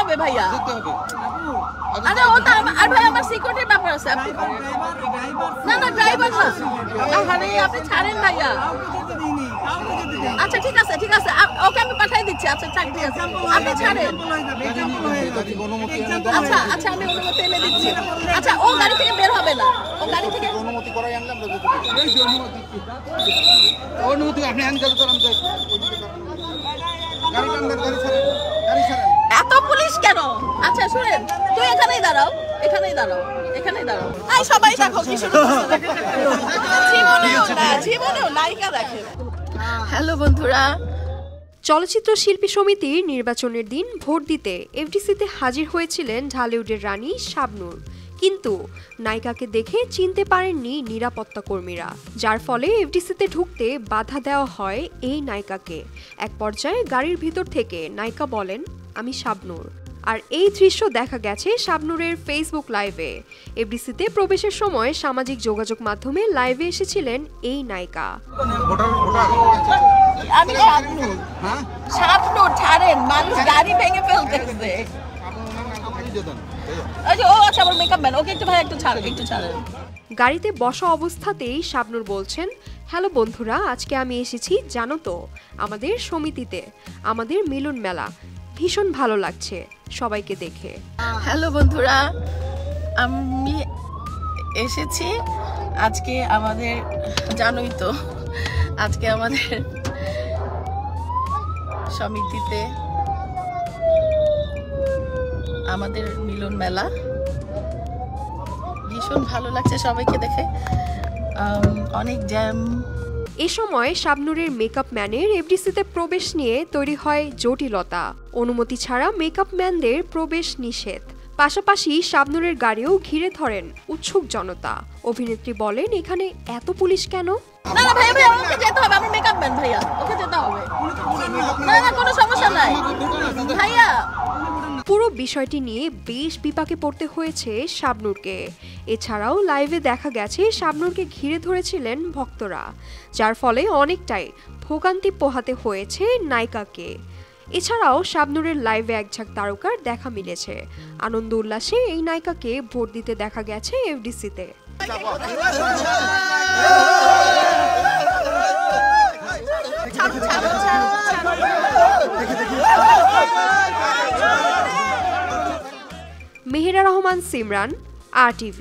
হবে ভাইয়া, আরে ওটা আর ভাই আমার সিকিউরিটির ব্যাপার আছে। না না ড্রাইভার না, আরে আপনি ছাড়েন ভাইয়া। আচ্ছা ঠিক আছে ঠিক আছে, ওকে আমি পাঠিয়ে দিচ্ছি। আচ্ছা ঠিক আছে, আপনি ছাড়েন। আচ্ছা আচ্ছা আমি অনুমতি এনে দিচ্ছি। আচ্ছা ও গাড়ি থেকে বের হবে না, ও গাড়ি থেকে অনুমতি করাই আনলাম। অনুমতি আপনি আনতে এত পুলিশ কেন? আচ্ছা শুনেন, তুই এখানেই দাঁড়াও, এখানেই দাঁড়াও, এখানেই দাঁড়াও। আই সবাই দেখো কি শুরু করছে, জীবনেও নায়িকা দেখে। হ্যালো বন্ধুরা, চলচ্চিত্র শিল্পী সমিতির নির্বাচনের দিন ভোট দিতে এফডিসিতে হাজির হয়েছিলেন ঢালিউডের রানী শাবনূর। কিন্তু নায়িকাকে দেখে চিনতে পারেননি নিরাপত্তা কর্মীরা, যার ফলে এফডিসিতে ঢুকতে বাধা দেওয়া হয় এই নায়িকাকে। এক পর্যায়ে গাড়ির ভিতর থেকে নায়িকা বলেন, আমি শাবনূর। আর এই দৃশ্য দেখা গেছে শাবনূরের ফেসবুক লাইভে। এফডিসিতে প্রবেশের সময় সামাজিক যোগাযোগ মাধ্যমে লাইভে এসেছিলেন এই নায়িকা। আমি শাবনূর, শাবনূর ছাড়েন, মানুষ গাড়ি ভেঙে ফেলতেছে। ও আচ্ছা আমার মেকআপ ম্যান, ওকে একটু ভাই একটু ছাড়েন, একটু ছাড়েন। গাড়িতে বসা অবস্থাতেই শাবনূর বলছেন, হ্যালো বন্ধুরা, আজকে আমি এসেছি জানো তো আমাদের সমিতিতে, আমাদের মিলন মেলা, ভীষণ ভালো লাগছে সবাইকে দেখে। হ্যালো বন্ধুরা, আমি এসেছি আজকে আমাদের, জানোই তো আজকে আমাদের সমিতিতে আমাদের মিলন মেলা, ভীষণ ভালো লাগছে সবাইকে দেখে, অনেক জ্যাম। এ সময় শাবনূরের মেকআপ ম্যানের এফডিসিতে প্রবেশ নিয়ে তৈরি হয় জটিলতা। অনুমতি ছাড়া মেকআপ ম্যানদের প্রবেশ নিষেধ। পাশাপাশি শাবনূরের গাড়িও ঘিরে ধরেন উৎসুক জনতা। অভিনেত্রী বলেন, এখানে এত পুলিশ কেন? না না ভাইয়া ভাইয়া ওকে যেতে হবে, আমার মেকআপ ম্যান ভাইয়া, ওকে যেতে হবে। না না কোনো সমস্যা নাই ভাইয়া। পুরো বিষয়টি নিয়ে বেশ বিপাকে পড়তে হয়েছে শাবনূরকে। এছাড়াও লাইভে দেখা গেছে শাবনূরকে ঘিরে ধরেছিলেন ভক্তরা, যার ফলে অনেকটাই ভোগান্তি পোহাতে হয়েছে নায়িকাকে। এছাড়াও শাবনূরের লাইভে একঝাঁক তারকার দেখা মিলেছে। আনন্দ উল্লাসে এই নায়িকাকে ভোট দিতে দেখা গেছে এফডিসিতে। মেহেরা রহমান, সিমরান, RTV।